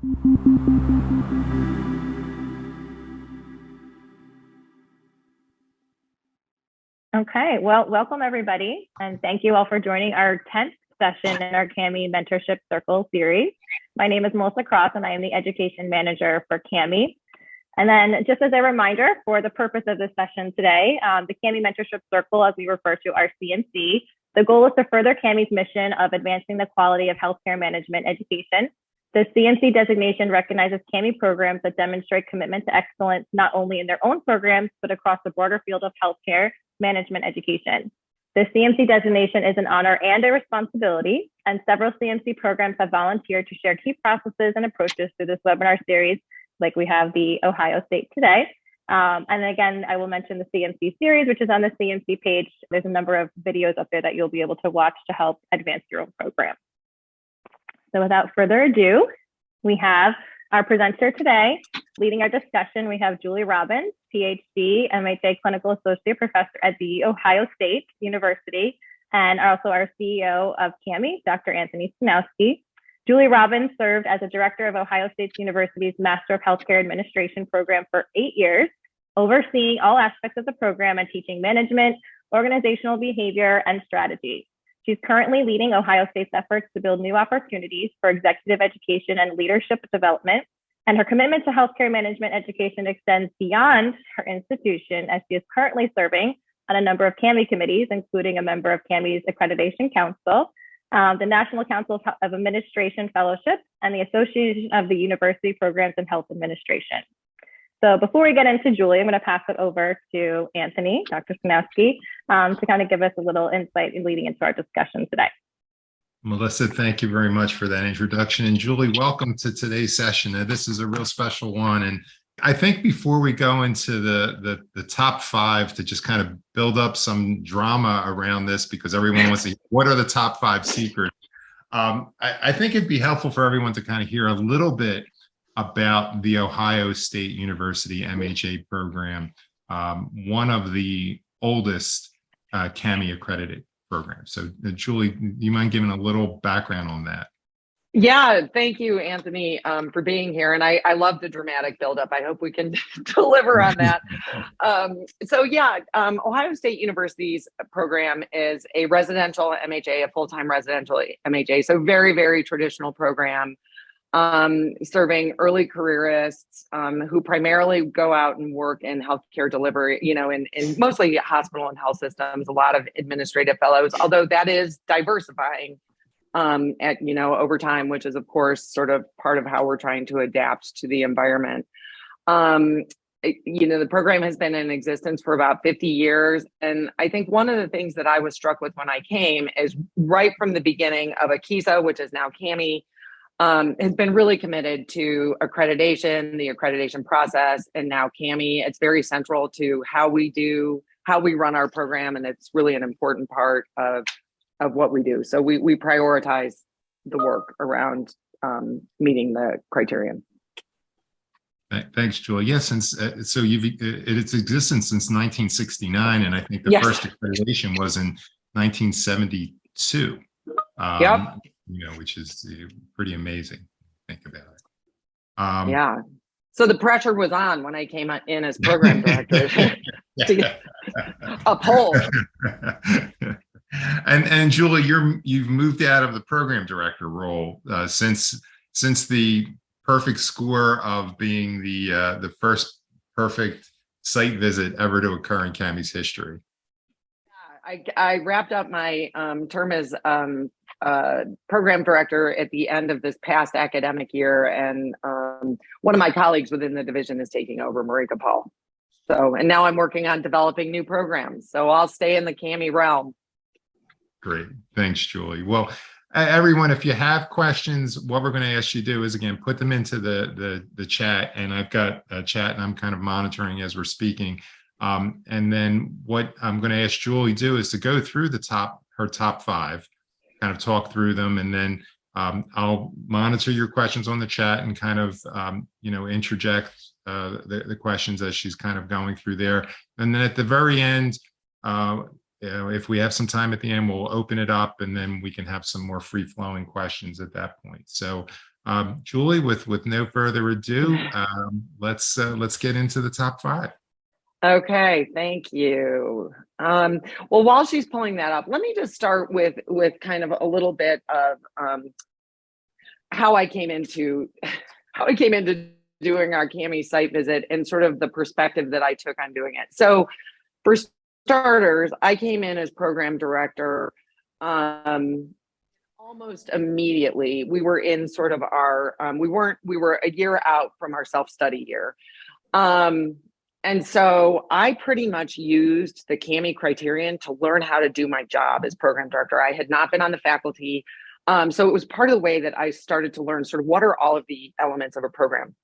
Okay, well, welcome everybody, and thank you all for joining our 10th session in our CAHME Mentorship Circle series. My name is Melissa Cross, and I am the Education Manager for CAHME. And then just as a reminder, for the purpose of this session today, the CAHME Mentorship Circle, as we refer to our CMC, the goal is to further CAHME's mission of advancing the quality of healthcare management education. The CMC designation recognizes CAHME programs that demonstrate commitment to excellence, not only in their own programs, but across the broader field of healthcare management education. The CMC designation is an honor and a responsibility, and several CMC programs have volunteered to share key processes and approaches through this webinar series, like we have the Ohio State today. And again, I will mention the CMC series, which is on the CMC page. There's a number of videos up there that you'll be able to watch to help advance your own program. So without further ado, we have our presenter today. Leading our discussion, we have Julie Robbins, PhD, MHA Clinical Associate Professor at the Ohio State University, and also our CEO of CAHME, Dr. Anthony Stanowski. Julie Robbins served as a director of Ohio State University's Master of Healthcare Administration program for 8 years, overseeing all aspects of the program and teaching management, organizational behavior, and strategy. She's currently leading Ohio State's efforts to build new opportunities for executive education and leadership development, and her commitment to healthcare management education extends beyond her institution, as she is currently serving on a number of CAHME committees, including a member of CAHME's Accreditation Council, the National Council of Administration Fellowship, and the Association of the University Programs in Health Administration. So before we get into Julie, I'm going to pass it over to Anthony, Dr. Stanowski, to kind of give us a little insight in leading into our discussion today. Melissa, thank you very much for that introduction. And Julie, welcome to today's session. Now, this is a real special one. And I think before we go into the top 5, to just kind of build up some drama around this, because everyone wants to, what are the top 5 secrets? I think it'd be helpful for everyone to kind of hear a little bit about the Ohio State University MHA program, one of the oldest CAHME accredited programs. So Julie, do you mind giving a little background on that? Yeah, thank you, Anthony, for being here. And I love the dramatic buildup. I hope we can deliver on that. Ohio State University's program is a residential MHA, a full-time residential MHA. So very, very traditional program, serving early careerists who primarily go out and work in healthcare delivery, in mostly hospital and health systems, a lot of administrative fellows, although that is diversifying over time, which is of course sort of part of how we're trying to adapt to the environment. The program has been in existence for about 50 years. And I think one of the things that I was struck with when I came is right from the beginning of AKISA, which is now CAHME, has been really committed to accreditation, the accreditation process, and now CAHME. It's very central to how we run our program, and it's really an important part of what we do. So we prioritize the work around meeting the criterion. Thanks, Julie. Yes, so it's existed since 1969, and I think the first accreditation was in 1972. Yep. Which is pretty amazing. Think about it. Yeah. So the pressure was on when I came in as program director to uphold. And Julie, you've moved out of the program director role since the perfect score of being the first perfect site visit ever to occur in CAHME's history. I wrapped up my term as program director at the end of this past academic year, and one of my colleagues within the division is taking over, Marika Paul. And now I'm working on developing new programs. So I'll stay in the CAHME realm. Great, thanks, Julie. Well, everyone, if you have questions, what we're going to ask you to do is, again, put them into the chat, and I've got a chat and I'm kind of monitoring as we're speaking. And then what I'm going to ask Julie to do is to go through her top 5, kind of talk through them, and then I'll monitor your questions on the chat and kind of interject the questions as she's kind of going through there. And then at the very end, if we have some time at the end, we'll open it up, and then we can have some more free-flowing questions at that point. So Julie, with no further ado, let's get into the top 5. Okay, thank you. Well, while she's pulling that up, let me just start with kind of a little bit of how I came into doing our CAHME site visit and sort of the perspective that I took on doing it. So, for starters, I came in as program director. Almost immediately, we were in sort of our we were a year out from our self-study year. And so I pretty much used the CAHME criterion to learn how to do my job as program director. I had not been on the faculty. So it was part of the way that I started to learn sort of what are all of the elements of a program.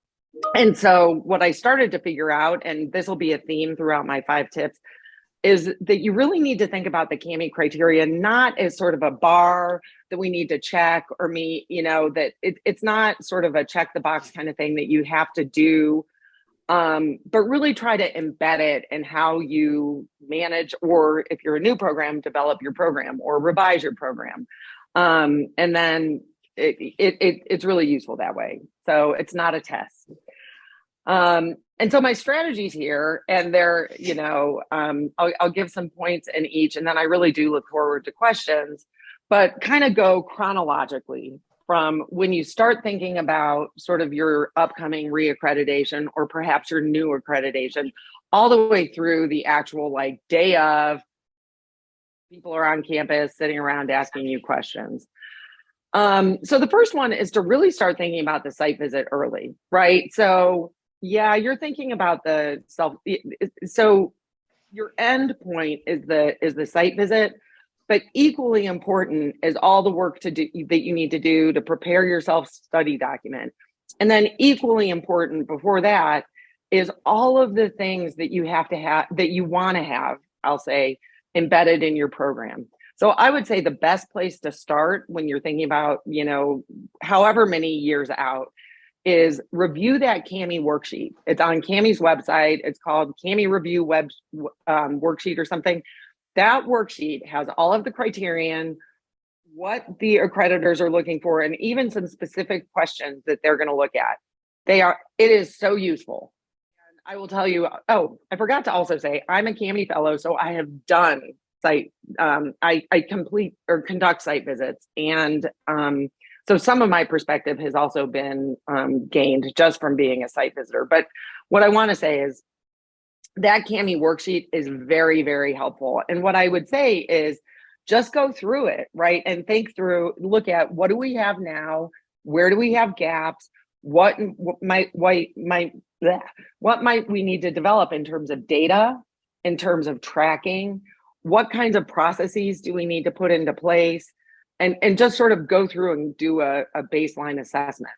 And so what I started to figure out, and this will be a theme throughout my 5 tips, is that you really need to think about the CAHME criteria not as sort of a bar that we need to check or meet, that it's not sort of a check the box kind of thing that you have to do. But really try to embed it in how you manage, or if you're a new program, develop your program or revise your program. And then it's really useful that way. So it's not a test. And so my strategies here, and they're, I'll give some points in each, and then I really do look forward to questions, but kind of go chronologically from when you start thinking about sort of your upcoming reaccreditation or perhaps your new accreditation, all the way through the actual day of people are on campus sitting around asking you questions. So the first one is to really start thinking about the site visit early, right? So yeah, you're thinking about so your end point is the site visit. But equally important is all the work that you need to do to prepare your self-study document. And then equally important before that is all of the things that you have to have, that you want to have, I'll say, embedded in your program. So I would say the best place to start when you're thinking about, however many years out, is review that CAHME worksheet. It's on CAHME's website. It's called CAHME Review Worksheet or something. That worksheet has all of the criterion, what the accreditors are looking for, and even some specific questions that they're going to look at. It is so useful. And I will tell you, I forgot to also say, I'm a CAHME fellow, so I have done I complete or conduct site visits. And so some of my perspective has also been gained just from being a site visitor. But what I want to say is, that CAHME worksheet is very, very helpful. And what I would say is just go through it, right? And look at what do we have now? Where do we have gaps? What might we need to develop in terms of data, in terms of tracking? What kinds of processes do we need to put into place? And just sort of go through and do a baseline assessment.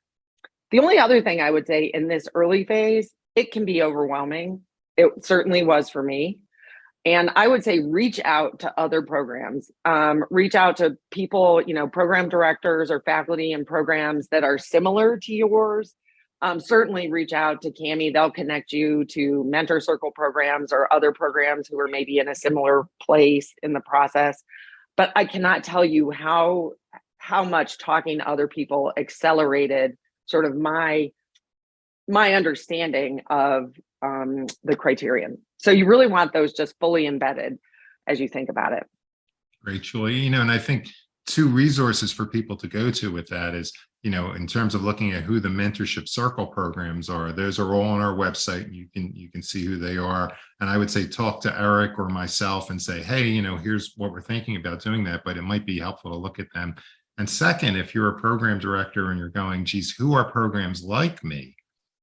The only other thing I would say in this early phase, it can be overwhelming. It certainly was for me. And I would say reach out to other programs, reach out to people, program directors or faculty in programs that are similar to yours. Certainly reach out to CAHME. They'll connect you to mentor circle programs or other programs who are maybe in a similar place in the process. But I cannot tell you how much talking to other people accelerated sort of my understanding of the criterion. So you really want those just fully embedded as you think about it. Great, Julie. And I think 2 resources for people to go to with that is, in terms of looking at who the mentorship circle programs are, those are all on our website. You can see who they are. And I would say talk to Eric or myself and say, hey, here's what we're thinking about doing that, but it might be helpful to look at them. And second, if you're a program director and you're going, geez, who are programs like me?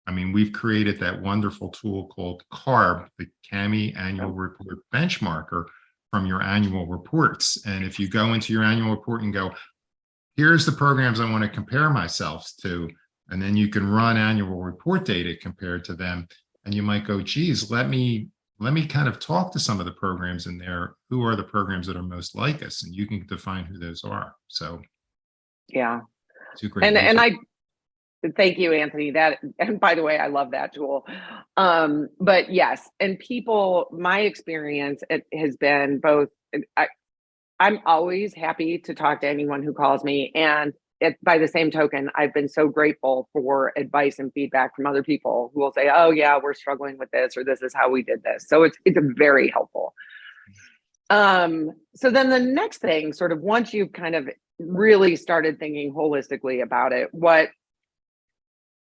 I mean, we've created that wonderful tool called CARB, the CAHME Annual Report Benchmarker, from your annual reports. And if you go into your annual report and go, here's the programs I want to compare myself to, and then you can run annual report data compared to them, and you might go, geez, let me kind of talk to some of the programs in there. Who are the programs that are most like us? And you can define who those are. So yeah. And I thank you, Anthony. And by the way, I love that tool. But yes, and my experience, it has been both. I'm always happy to talk to anyone who calls me, and by the same token, I've been so grateful for advice and feedback from other people who will say, oh yeah, we're struggling with this, or this is how we did this. So it's very helpful. So then the next thing, sort of once you've kind of really started thinking holistically about it, what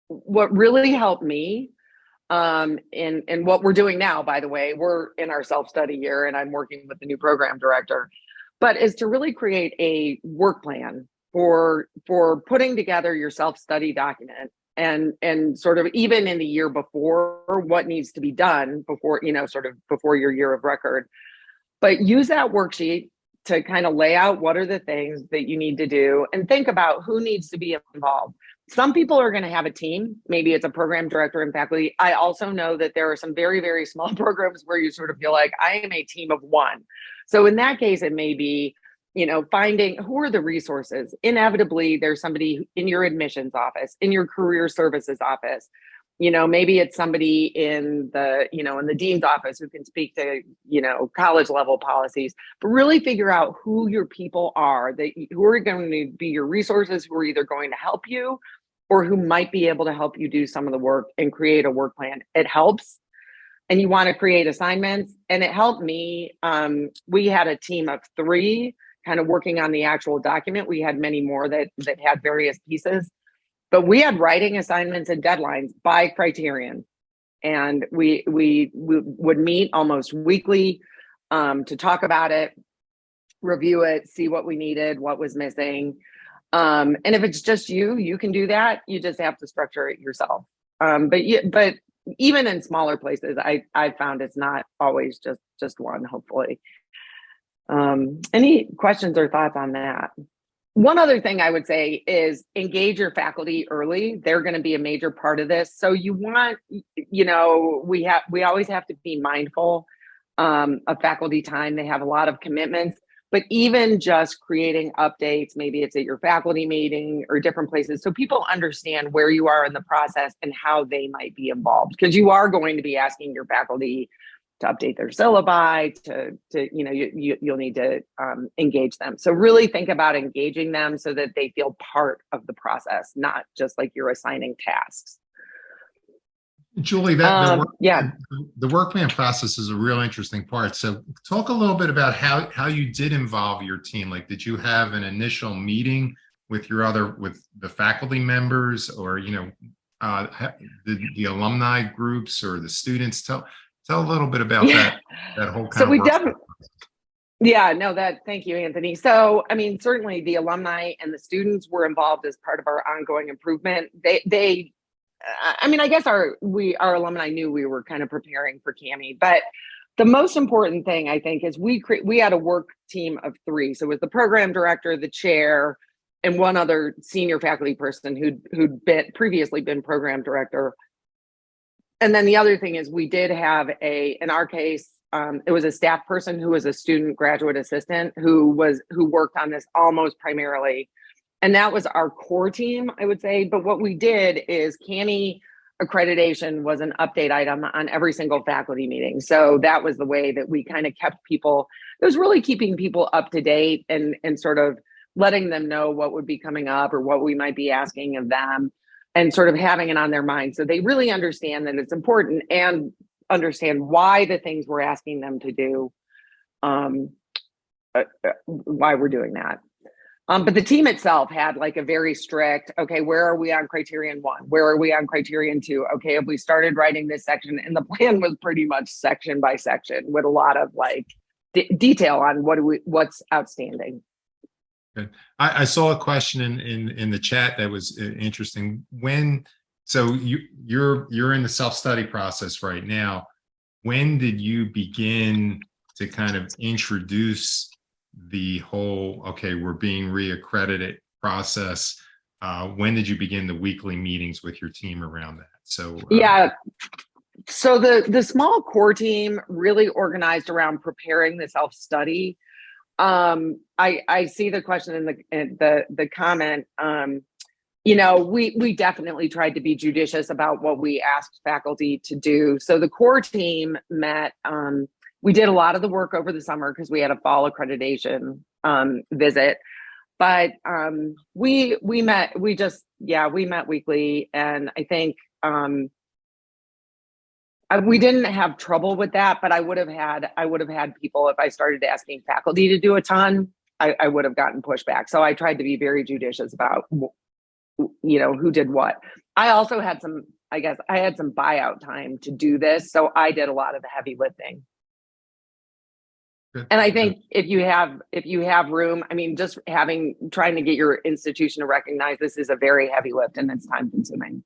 really helped me, and what we're doing now, by the way, we're in our self-study year and I'm working with the new program director, but is to really create a work plan for putting together your self-study document, and sort of even in the year before, what needs to be done before, sort of before your year of record. But use that worksheet to kind of lay out what are the things that you need to do, and think about who needs to be involved. Some people are going to have a team. Maybe it's a program director and faculty. I also know that there are some very, very small programs where you sort of feel like I am a team of one. So in that case, it may be, finding who are the resources. Inevitably, there's somebody in your admissions office, in your career services office. Maybe it's somebody in the dean's office who can speak to, college level policies, but really figure out who your people are, who are going to be your resources, who are either going to help you or who might be able to help you do some of the work, and create a work plan. It helps. And you want to create assignments, and it helped me. We had a team of 3 kind of working on the actual document. We had many more that had various pieces. But we had writing assignments and deadlines by criterion, and we would meet almost weekly to talk about it, review it, see what we needed, what was missing. And if it's just you can do that. You just have to structure it yourself. But even in smaller places, I found it's not always just one. Hopefully, any questions or thoughts on that? One other thing I would say is engage your faculty early. They're going to be a major part of this. So you want, we always have to be mindful of faculty time. They have a lot of commitments, but even just creating updates, maybe it's at your faculty meeting or different places, so people understand where you are in the process and how they might be involved, because you are going to be asking your faculty to update their syllabi, you'll need to engage them. So really think about engaging them so that they feel part of the process, not just like you're assigning tasks. Julie, the work plan process is a real interesting part. So talk a little bit about how you did involve your team. Like, did you have an initial meeting with the faculty members, or the alumni groups or the students? Tell a little bit about that whole kind of work. Thank you, Anthony. So, I mean, certainly the alumni and the students were involved as part of our ongoing improvement. I guess our alumni knew we were kind of preparing for CAHME, but the most important thing, I think, is we had a work team of 3. So it was the program director, the chair, and one other senior faculty person who'd previously been program director. And then the other thing is we did have in our case, it was a staff person who was a student graduate assistant who worked on this almost primarily. And that was our core team, I would say. But what we did is CAHME accreditation was an update item on every single faculty meeting. So that was the way that we kind of kept people, it was really keeping people up to date and sort of letting them know what would be coming up or what we might be asking of them, and sort of having it on their mind. So they really understand that it's important and understand why the things we're asking them to do, why we're doing that. But the team itself had like a very strict, okay, where are we on criterion 1? Where are we on criterion 2? Okay, have we started writing this section? And the plan was pretty much section by section with a lot of like detail on what's outstanding. Good. I saw a question in the chat that was interesting. So you're in the self-study process right now. When did you begin to kind of introduce the whole, okay, we're being reaccredited process? When did you begin the weekly meetings with your team around that? So So the small core team really organized around preparing the self-study. I see the question in the comment. We definitely tried to be judicious about what we asked faculty to do. So the core team met. We did a lot of the work over the summer because we had a fall accreditation visit. But we met weekly, and I think we didn't have trouble with that, but I would have had people, if I started asking faculty to do a ton, I would have gotten pushback. So I tried to be very judicious about, who did what. I also had some buyout time to do this. So I did a lot of the heavy lifting. Good. And I think if you have room, I mean, just trying to get your institution to recognize this is a very heavy lift and it's time consuming.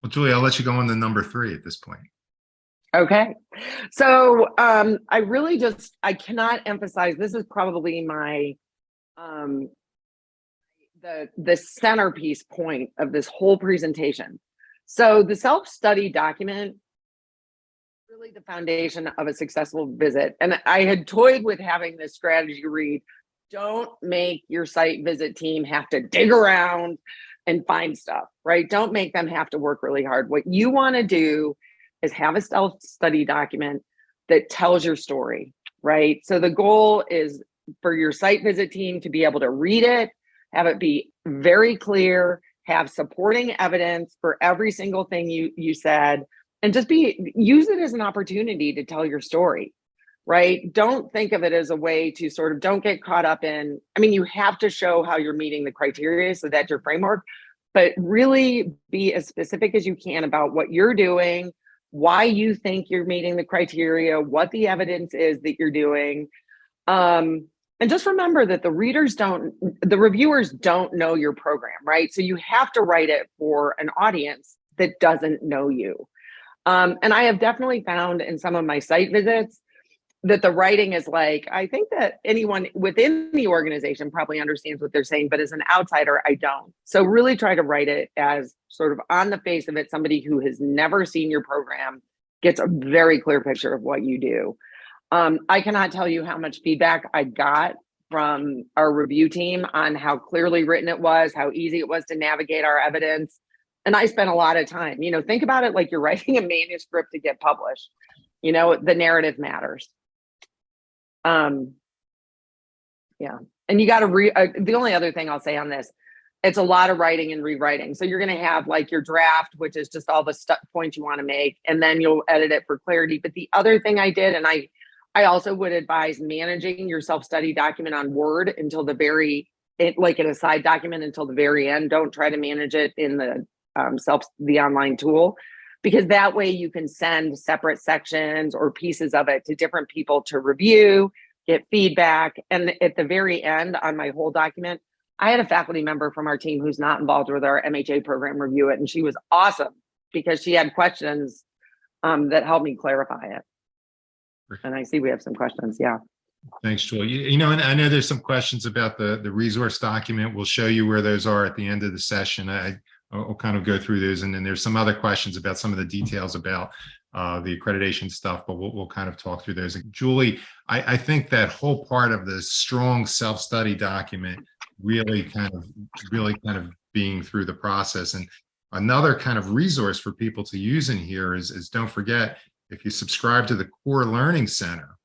Well, Julie, I'll let you go on to number 3 at this point. Okay. So I cannot emphasize, this is probably my, the centerpiece point of this whole presentation. So the self-study document, really the foundation of a successful visit. And I had toyed with having this strategy read, don't make your site visit team have to dig around and find stuff, right? Don't make them have to work really hard. What you want to do is have a self-study document that tells your story, right? So the goal is for your site visit team to be able to read it, have it be very clear, have supporting evidence for every single thing you said, and just use it as an opportunity to tell your story, right? Don't think of it as a way to sort of, don't get caught up in, I mean, you have to show how you're meeting the criteria, so that's your framework, but really be as specific as you can about what you're doing, why you think you're meeting the criteria, what the evidence is that you're doing. And just remember that the reviewers don't know your program, right? So you have to write it for an audience that doesn't know you. And I have definitely found in some of my site visits that the writing is like, I think that anyone within the organization probably understands what they're saying, but as an outsider, I don't. So really try to write it as sort of on the face of it, somebody who has never seen your program gets a very clear picture of what you do. I cannot tell you how much feedback I got from our review team on how clearly written it was, how easy it was to navigate our evidence. And I spent a lot of time, think about it like you're writing a manuscript to get published. The narrative matters. Yeah. And you got to the only other thing I'll say on this, it's a lot of writing and rewriting. So you're going to have like your draft, which is just all the points you want to make, and then you'll edit it for clarity. But the other thing I did, and I also would advise managing your self-study document on Word until like in a side document until the very end. Don't try to manage it in the online tool, because that way you can send separate sections or pieces of it to different people to review, get feedback. And at the very end on my whole document, I had a faculty member from our team who's not involved with our MHA program review it. And she was awesome because she had questions that helped me clarify it. And I see we have some questions. Yeah. Thanks, Julie. And I know there's some questions about the resource document. We'll show you where those are at the end of the session. I'll kind of go through those, and then there's some other questions about some of the details about the accreditation stuff, but we'll kind of talk through those. Julie, I think that whole part of the strong self-study document really kind of being through the process. And another kind of resource for people to use in here is don't forget, if you subscribe to the Core Learning Center,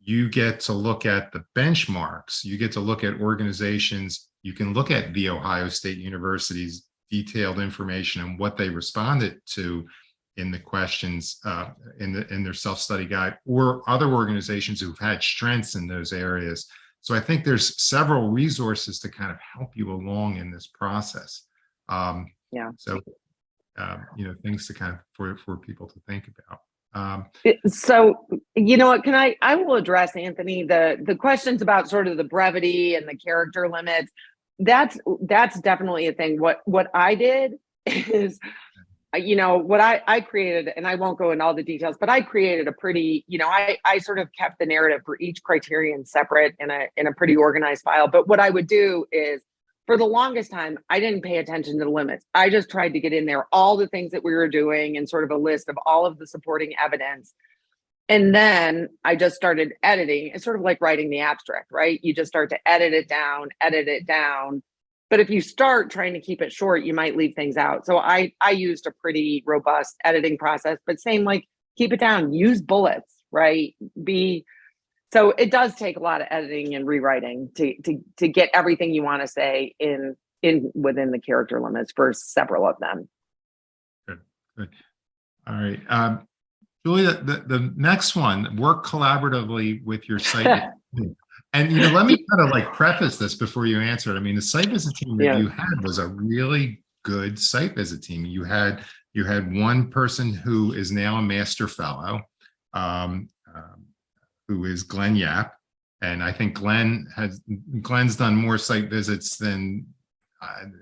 you get to look at the benchmarks. You get to look at organizations. You can look at the Ohio State University's detailed information on what they responded to in the questions in their self-study guide, or other organizations who've had strengths in those areas. So I think there's several resources to kind of help you along in this process. So things to kind of for people to think about. So, what I will address, Anthony, the questions about sort of the brevity and the character limits. That's definitely a thing. What I did is, what I created, and I won't go into all the details, but I created a pretty, I sort of kept the narrative for each criterion separate in a pretty organized file. But what I would do is, for the longest time, I didn't pay attention to the limits. I just tried to get in there all the things that we were doing and sort of a list of all of the supporting evidence. And then I just started editing. It's sort of like writing the abstract, right? You just start to edit it down. But if you start trying to keep it short, you might leave things out. So I used a pretty robust editing process, but same, like, keep it down, use bullets, right? So it does take a lot of editing and rewriting to get everything you want to say in within the character limits for several of them. Good, good. All right. Julie, the next one, work collaboratively with your site. And, let me kind of like preface this before you answer it. I mean, the site visit team that you had was a really good site visit team. You had one person who is now a master fellow, who is Glenn Yap. And I think Glenn's done more site visits than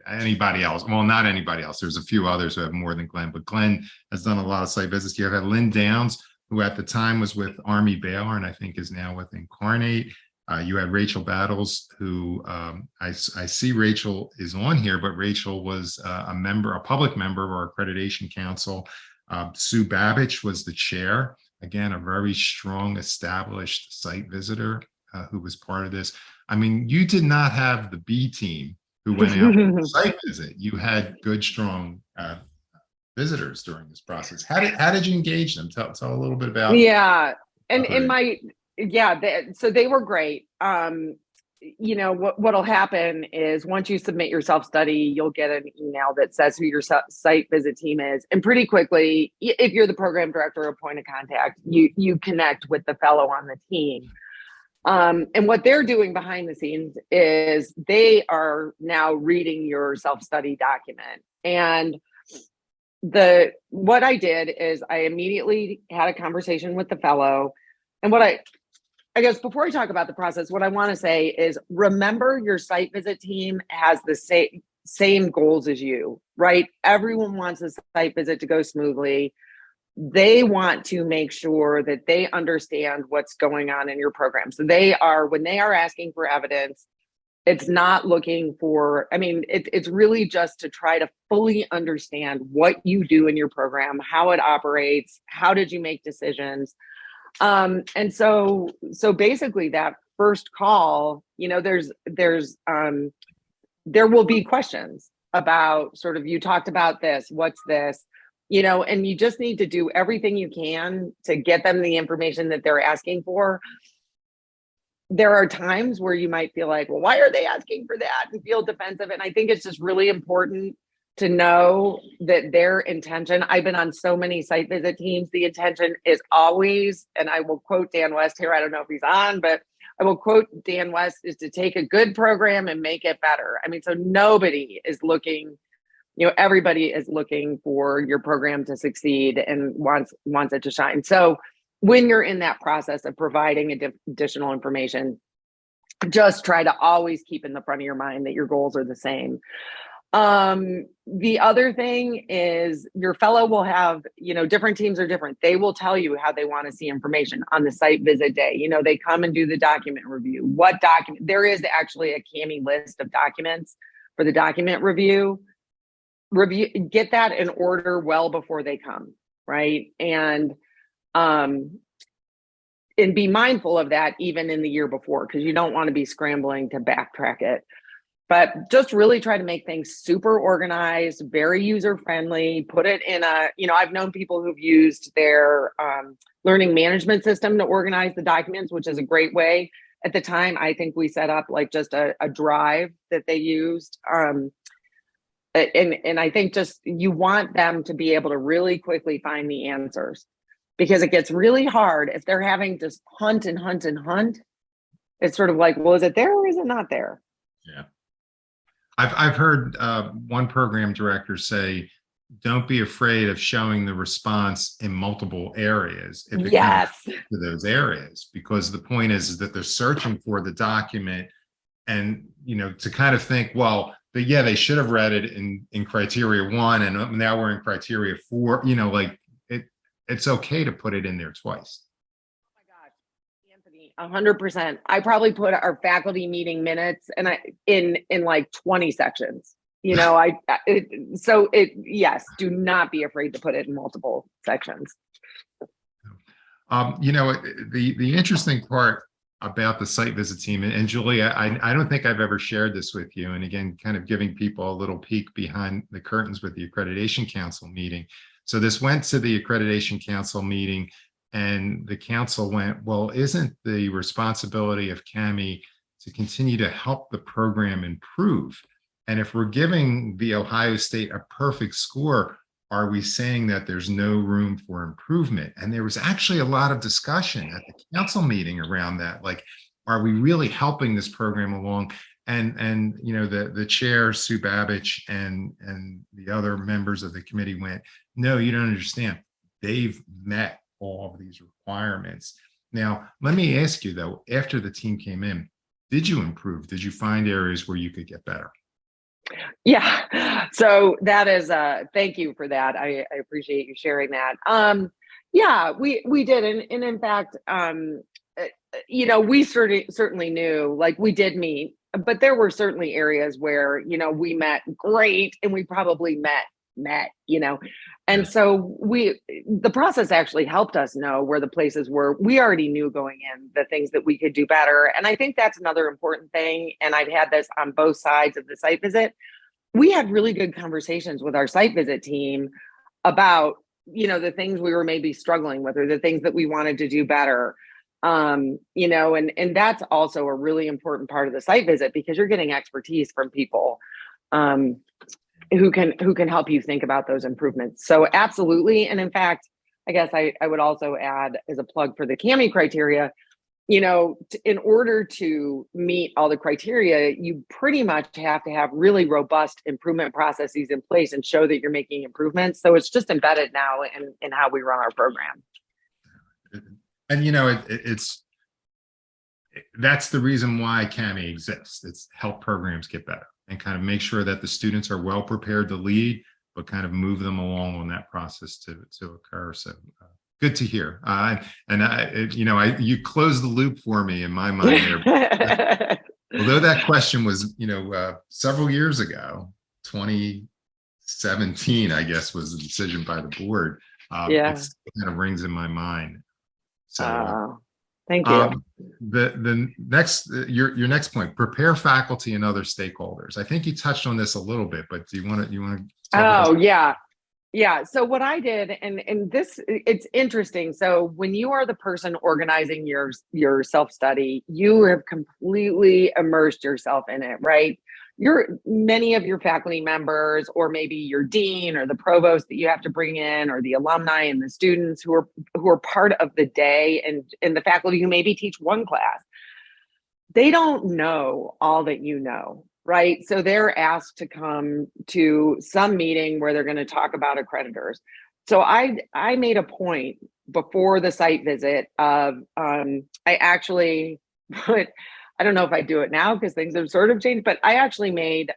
anybody else. Well, not anybody else. There's a few others who have more than Glenn, but Glenn has done a lot of site visits. You have Lynn Downs, who at the time was with Army Baylor and I think is now with Incarnate. You had Rachel Battles, who I see Rachel is on here, but Rachel was a public member of our accreditation council. Sue Babbage was the chair. Again, a very strong, established site visitor who was part of this. I mean, you did not have the B team who went out for the site visit. You had good, strong visitors during this process. How did you engage them? Tell a little bit about. Yeah, and so they were great. What'll happen is once you submit your self-study, you'll get an email that says who your site visit team is. And pretty quickly, if you're the program director or point of contact, you connect with the fellow on the team. And what they're doing behind the scenes is they are now reading your self-study document. And what I did is I immediately had a conversation with the fellow. And I guess before I talk about the process, what I want to say is remember your site visit team has the same goals as you, right? Everyone wants a site visit to go smoothly. They want to make sure that they understand what's going on in your program. So when they are asking for evidence, it's not looking for, it's really just to try to fully understand what you do in your program, how it operates, how did you make decisions? And so basically that first call, there will be questions about sort of, you talked about this, what's this, and you just need to do everything you can to get them the information that they're asking for. There are times where you might feel like, well, why are they asking for that, and feel defensive. And I think it's just really important to know that their intention, I've been on so many site visit teams, the intention is always, and I will quote Dan West here, I don't know if he's on, but I will quote Dan West, is to take a good program and make it better. So nobody is looking, everybody is looking for your program to succeed and wants it to shine. So when you're in that process of providing additional information, just try to always keep in the front of your mind that your goals are the same. The other thing is your fellow will have, different teams are different. They will tell you how they want to see information on the site visit day. They come and do the document review. What document? There is actually a CAHME list of documents for the document review. Get that in order well before they come, right? And be mindful of that even in the year before, because you don't want to be scrambling to backtrack it. But just really try to make things super organized, very user-friendly, put it in I've known people who've used their learning management system to organize the documents, which is a great way. At the time, I think we set up like just a drive that they used. And I think just you want them to be able to really quickly find the answers, because it gets really hard if they're having to hunt and hunt and hunt. It's sort of like, well, is it there or is it not there? Yeah. I've heard one program director say, don't be afraid of showing the response in multiple areas if it comes to those areas, because the point is that they're searching for the document, and to kind of think, well, they should have read it in criteria 1 and now we're in criteria 4, it's okay to put it in there twice. 100%. I probably put our faculty meeting minutes in like 20 sections. Yes, do not be afraid to put it in multiple sections. The interesting part about the site visit team, and Julie, I don't think I've ever shared this with you, and again, kind of giving people a little peek behind the curtains with the Accreditation Council meeting. So this went to the Accreditation Council meeting, And the council went, well, isn't the responsibility of CAHME to continue to help the program improve? And if we're giving the Ohio State a perfect score, are we saying that there's no room for improvement? And there was actually a lot of discussion at the council meeting around that. Like, are we really helping this program along? And you know, the chair, Sue Babich, and the other members of the committee went, no, you don't understand. They've met all of these requirements. Now, let me ask you though, after the team came in, did you improve? Did you find areas where you could get better? Yeah. So that is, thank you for that. I appreciate you sharing that. Yeah, we did. And in fact, you know, we certainly knew, like, we did meet, but there were certainly areas where, you know, we met great and we probably met, you know, and so the process actually helped us know where the places were. We already knew going in the things that we could do better. And I think that's another important thing. And I've had this on both sides of the site visit. We had really good conversations with our site visit team about, you know, the things we were maybe struggling with or the things that we wanted to do better. You know, and that's also a really important part of the site visit, because you're getting expertise from people who can help you think about those improvements. So absolutely. And in fact, I guess I would also add, as a plug for the CAHME criteria, you know, in order to meet all the criteria, you pretty much have to have really robust improvement processes in place and show that you're making improvements. So it's just embedded now in how we run our program. And, you know, that's the reason why CAHME exists. It's help programs get better and kind of make sure that the students are well prepared to lead, but kind of move them along on that process to occur. So good to hear. You closed the loop for me in my mind there. Although that question was, you know, several years ago, 2017, I guess, was the decision by the board. It kind of rings in my mind. So thank you. The next, your next point: prepare faculty and other stakeholders. I think you touched on this a little bit, but do you want to? Oh, yeah. So what I did, and this, it's interesting. So when you are the person organizing your self-study, you have completely immersed yourself in it, right? Many of your faculty members, or maybe your dean or the provost that you have to bring in, or the alumni and the students who are part of the day, and the faculty who maybe teach one class, they don't know all that you know, right? So they're asked to come to some meeting where they're going to talk about accreditors. So I made a point before the site visit of, I actually put, I don't know if I do it now because things have sort of changed, but I actually made,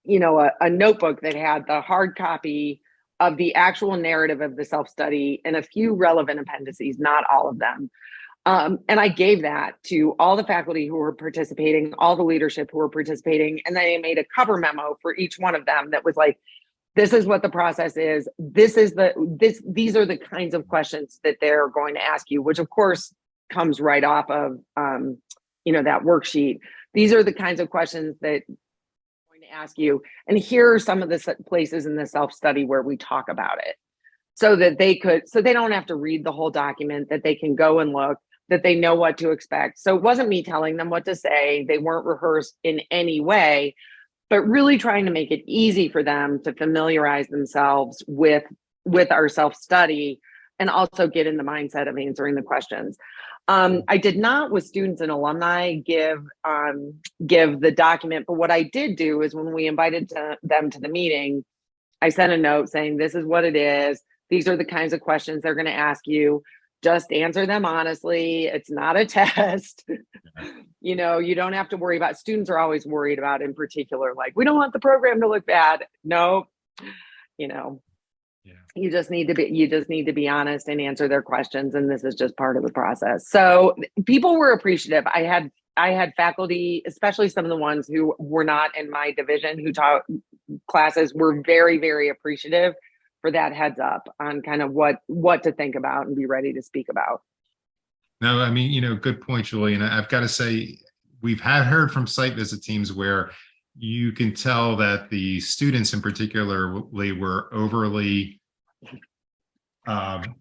you know, a notebook that had the hard copy of the actual narrative of the self-study and a few relevant appendices, not all of them. And I gave that to all the faculty who were participating, all the leadership who were participating. And then I made a cover memo for each one of them that was like, this is what the process is. These are the kinds of questions that they're going to ask you, which of course comes right off of, you know, that worksheet. These are the kinds of questions that I'm going to ask you. And here are some of the places in the self-study where we talk about it, so that so they don't have to read the whole document, that they can go and look, that they know what to expect. So it wasn't me telling them what to say. They weren't rehearsed in any way, but really trying to make it easy for them to familiarize themselves with our self-study and also get in the mindset of answering the questions. I did not, with students and alumni, give the document, but what I did do is when we invited them to the meeting, I sent a note saying, this is what it is. These are the kinds of questions they're going to ask you. Just answer them honestly. It's not a test. You know, you don't have to worry about, students are always worried about, in particular, like, we don't want the program to look bad. No, you know, you just need to be honest and answer their questions. And this is just part of the process. So people were appreciative. I had faculty, especially some of the ones who were not in my division, who taught classes, were very, very appreciative for that heads up on kind of what to think about and be ready to speak about. No, I mean, you know, good point, Julie. And I've got to say, we've heard from site visit teams where you can tell that the students in particular were overly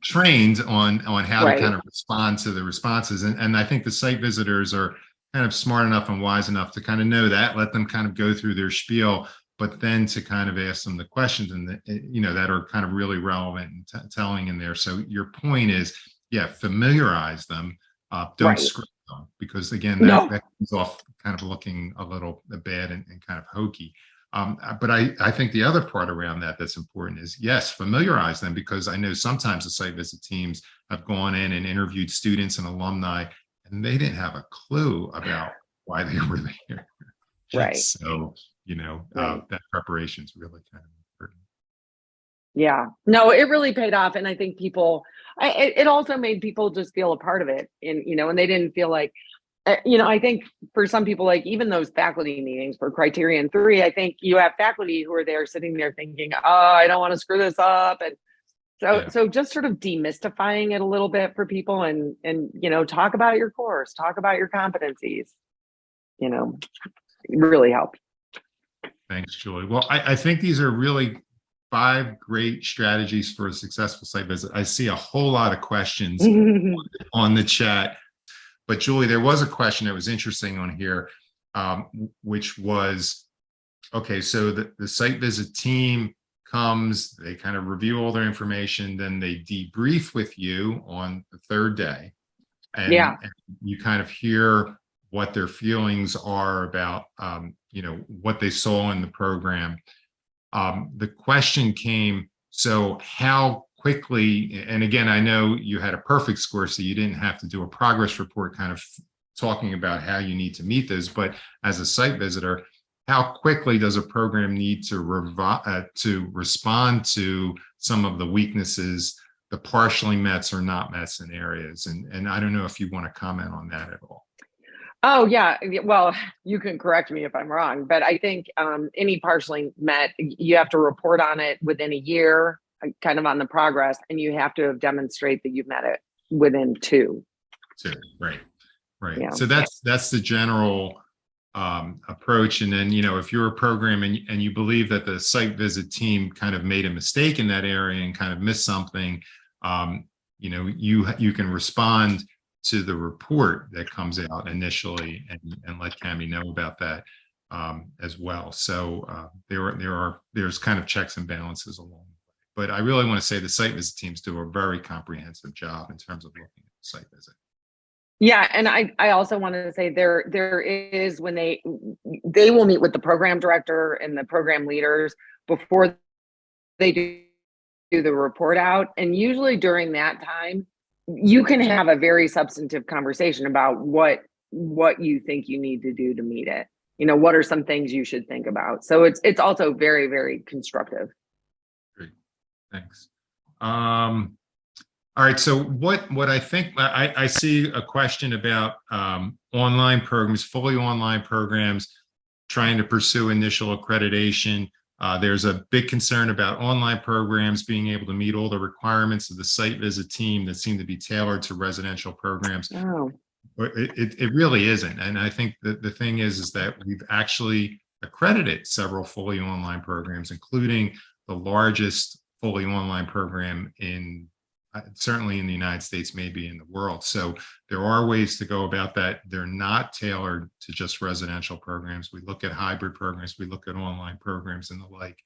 trained on how to Right. kind of respond to the responses. And I think the site visitors are kind of smart enough and wise enough to kind of know that, let them kind of go through their spiel, but then to kind of ask them the questions and that are kind of really relevant and telling in there. So your point is, yeah, familiarize them, don't Right. script them, because again, No. that comes off kind of looking a little bad and kind of hokey. But I think the other part around that's important is, yes, familiarize them, because I know sometimes the site visit teams have gone in and interviewed students and alumni, and they didn't have a clue about why they were there. Right. So, Right. that preparation is really kind of important. Yeah. No, it really paid off. And I think it also made people just feel a part of it. And they didn't feel like, I think for some people, like even those faculty meetings for Criterion 3, I think you have faculty who are there sitting there thinking, oh, I don't want to screw this up. And so just sort of demystifying it a little bit for people and talk about your course, talk about your competencies, it really helped. Thanks, Julie. Well, I think these are really 5 great strategies for a successful site visit. I see a whole lot of questions on the chat. But Julie, there was a question that was interesting on here, which was, okay, so the site visit team comes, they kind of review all their information, then they debrief with you on the 3rd day. And, Yeah. and you kind of hear what their feelings are about, what they saw in the program. The question came, so how quickly, and again, I know you had a perfect score, so you didn't have to do a progress report kind of talking about how you need to meet those, but as a site visitor, how quickly does a program need to respond to some of the weaknesses, the partially met or not met scenarios? And I don't know if you want to comment on that at all. Oh, yeah. Well, you can correct me if I'm wrong, but I think any partially met, you have to report on it within a year, kind of on the progress, and you have to demonstrate that you've met it within 2. Right. Yeah. So that's the general approach. And then, if you're a program and you believe that the site visit team kind of made a mistake in that area and kind of missed something, you can respond to the report that comes out initially and let CAHME know about that as well. So there's kind of checks and balances along the way. But I really want to say the site visit teams do a very comprehensive job in terms of looking at the site visit. Yeah, and I also wanted to say there is, when they will meet with the program director and the program leaders before they do the report out, and usually during that time you can have a very substantive conversation about what you think you need to do to meet it. What are some things you should think about? So it's also very, very constructive. Great, thanks. All right, so what I think, I see a question about online programs, fully online programs, trying to pursue initial accreditation. There's a big concern about online programs being able to meet all the requirements of the site visit team that seem to be tailored to residential programs. Oh. It really isn't. And I think that the thing is that we've actually accredited several fully online programs, including the largest fully online program certainly in the United States, maybe in the world. So there are ways to go about that. They're not tailored to just residential programs. We look at hybrid programs, we look at online programs and the like.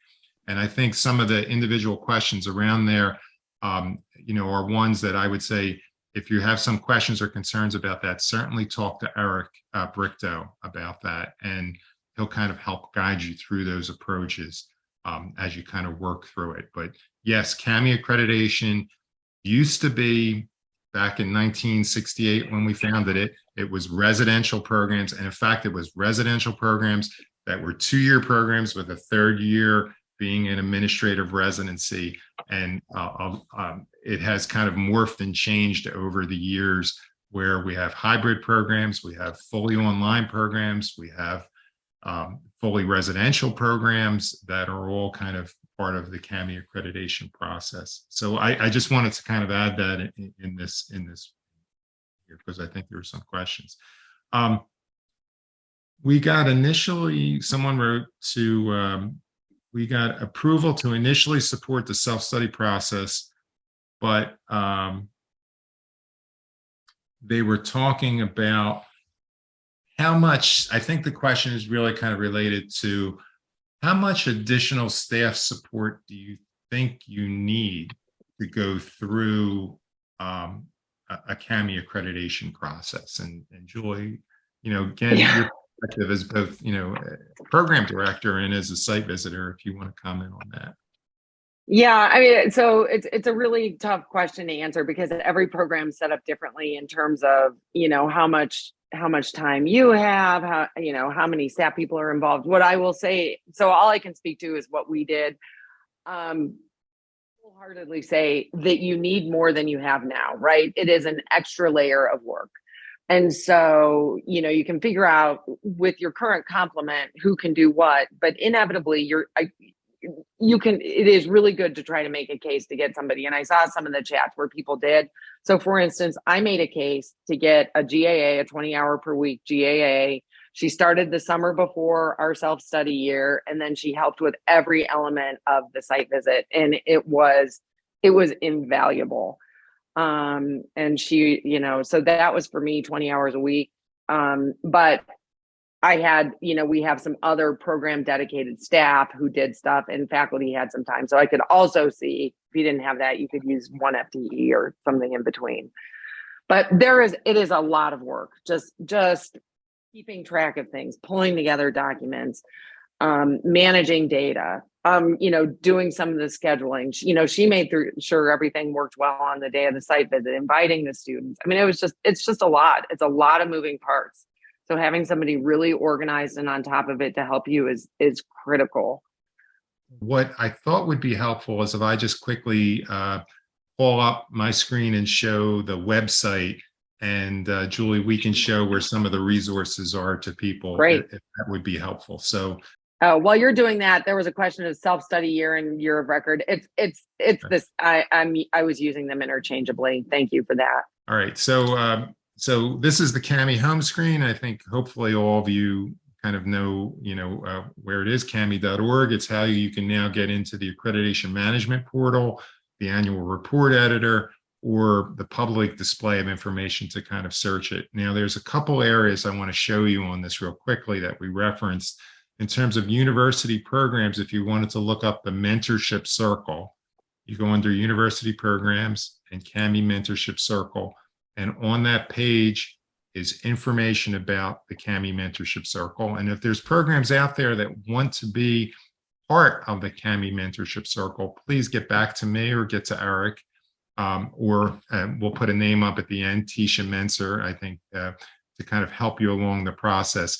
And I think some of the individual questions around there, are ones that I would say, if you have some questions or concerns about that, certainly talk to Eric Brichto about that, and he'll kind of help guide you through those approaches as you kind of work through it. But yes, CAHME accreditation used to be, back in 1968 when we founded it, it was residential programs. And in fact, it was residential programs that were 2-year programs with a 3rd year being an administrative residency. And it has kind of morphed and changed over the years, where we have hybrid programs, we have fully online programs, we have fully residential programs that are all kind of part of the CAHME accreditation process. So I just wanted to kind of add that in this here, because I think there were some questions. We got initially, someone wrote to, we got approval to initially support the self-study process but they were talking about how much, I think the question is really kind of related to how much additional staff support do you think you need to go through a CAHME accreditation process? And Julie, again, your perspective as both, a program director and as a site visitor, if you want to comment on that. Yeah, I mean, so it's a really tough question to answer because every program is set up differently in terms of, how much time you have, how many staff people are involved. What I will say, so all I can speak to is what we did. Wholeheartedly say that you need more than you have now, right? It is an extra layer of work. And so, you can figure out with your current complement who can do what, but inevitably it is really good to try to make a case to get somebody. And I saw some of the chats where people did. So for instance, I made a case to get a GAA, a 20-hour per week GAA. She started the summer before our self-study year, and then she helped with every element of the site visit. And it was invaluable. And she, so that was for me 20 hours a week. But I had, we have some other program dedicated staff who did stuff, and faculty had some time. So I could also see if you didn't have that, you could use one FTE or something in between. But it is a lot of work, just keeping track of things, pulling together documents, managing data, doing some of the scheduling. She made sure everything worked well on the day of the site visit, inviting the students. I mean, it's just a lot. It's a lot of moving parts. So having somebody really organized and on top of it to help you is critical. What I thought would be helpful is if I just quickly pull up my screen and show the website, and Julie, we can show where some of the resources are to people. Great. If that would be helpful. So while you're doing that, there was a question of self-study year and year of record. It's okay. This. I was using them interchangeably. Thank you for that. All right. So this is the CAHME home screen. I think hopefully all of you kind of know, where it is, CAHME.org. It's how you can now get into the accreditation management portal, the annual report editor, or the public display of information to kind of search it. Now, there's a couple areas I want to show you on this real quickly that we referenced in terms of university programs. If you wanted to look up the mentorship circle, you go under university programs and CAHME mentorship circle. And on that page is information about the CAHME mentorship circle. And if there's programs out there that want to be part of the CAHME mentorship circle, please get back to me or get to Eric, or we'll put a name up at the end, Tisha Menser, I think, to kind of help you along the process.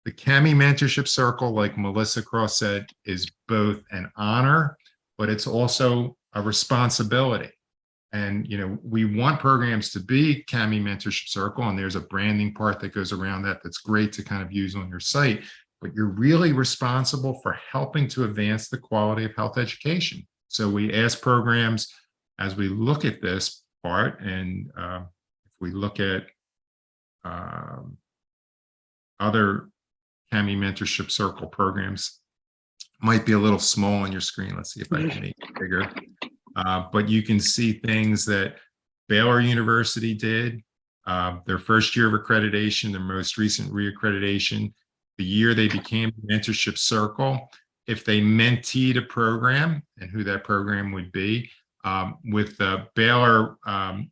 The CAHME mentorship circle, like Melissa Cross said, is both an honor, but it's also a responsibility. And, we want programs to be CAHME mentorship circle, and there's a branding part that goes around that that's great to kind of use on your site, but you're really responsible for helping to advance the quality of health education. So we ask programs, as we look at this part, and if we look at other CAHME mentorship circle programs, might be a little small on your screen. Let's see if I can make it bigger. But you can see things that Baylor University did, their first year of accreditation, their most recent reaccreditation, the year they became a mentorship circle, if they menteed a program and who that program would be. With Baylor,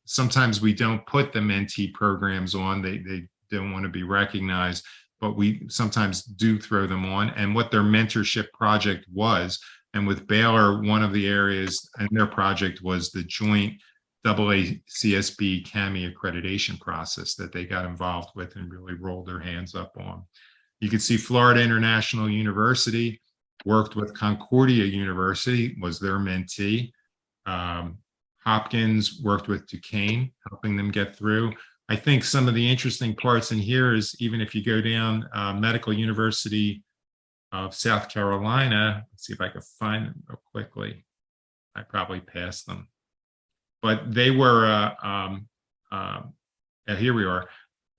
sometimes we don't put the mentee programs on. They don't want to be recognized, but we sometimes do throw them on, and what their mentorship project was. And with Baylor, one of the areas in their project was the joint AACSB CAHME accreditation process that they got involved with and really rolled their hands up on. You can see Florida International University worked with Concordia University, was their mentee. Hopkins worked with Duquesne, helping them get through. I think some of the interesting parts in here is, even if you go down Medical University of South Carolina, let's see if I can find them real quickly. I probably passed them, but they were, here we are.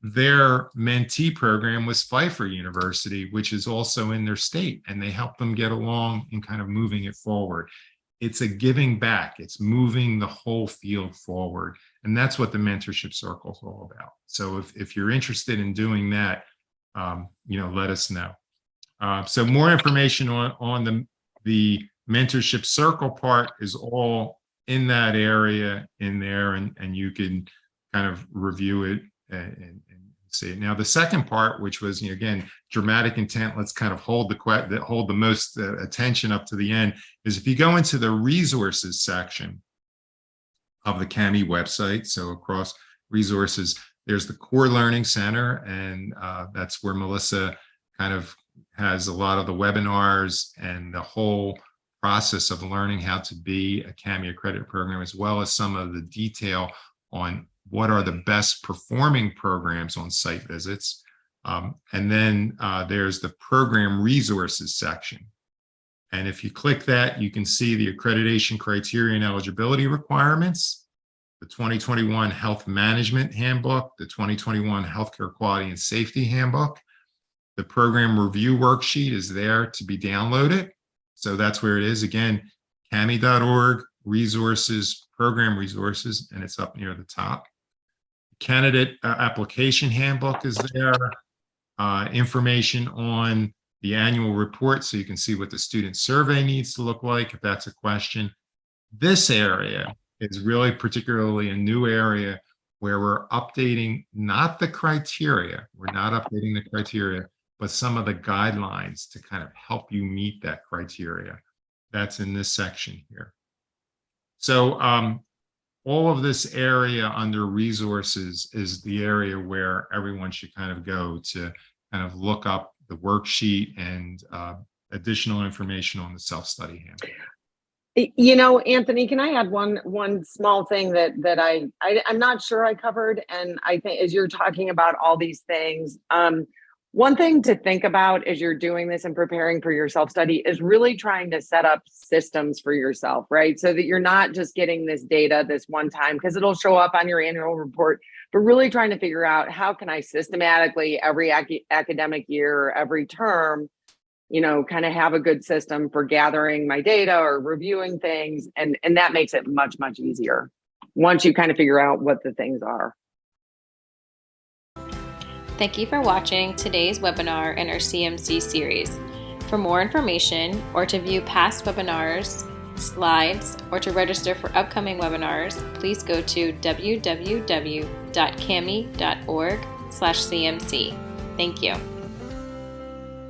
Their mentee program was Pfeiffer University, which is also in their state, and they helped them get along in kind of moving it forward. it's a giving back. It's moving the whole field forward. And that's what the mentorship circle is all about. So if you're interested in doing that, let us know. So more information on the mentorship circle part is all in that area in there, and you can kind of review it and see it. Now, the second part, which was, again, dramatic intent, let's kind of hold the most attention up to the end, is if you go into the resources section of the CAHME website, so across resources, there's the Core Learning Center, and that's where Melissa kind of has a lot of the webinars and the whole process of learning how to be a CAHME accredited program, as well as some of the detail on what are the best performing programs on site visits. And then there's the program resources section. And if you click that, you can see the accreditation criteria and eligibility requirements, the 2021 Health Management Handbook, the 2021 Healthcare Quality and Safety Handbook. The program review worksheet is there to be downloaded. So that's where it is. Again, CAHME.org, resources, program resources, and it's up near the top. Candidate application handbook is there. Information on the annual report, so you can see what the student survey needs to look like if that's a question. This area is really particularly a new area where we're updating not the criteria, we're not updating the criteria, but some of the guidelines to kind of help you meet that criteria. That's in this section here. So all of this area under resources is the area where everyone should kind of go to kind of look up the worksheet and additional information on the self-study handbook. Anthony, can I add one small thing that I'm not sure I covered, and I think as you're talking about all these things, one thing to think about as you're doing this and preparing for your self-study is really trying to set up systems for yourself, right? So that you're not just getting this data this one time, because it'll show up on your annual report, but really trying to figure out how can I systematically every academic year or every term, kind of have a good system for gathering my data or reviewing things. And that makes it much, much easier once you kind of figure out what the things are. Thank you for watching today's webinar in our CMC series. For more information or to view past webinars, slides, or to register for upcoming webinars, please go to www.cahme.org/CMC. Thank you.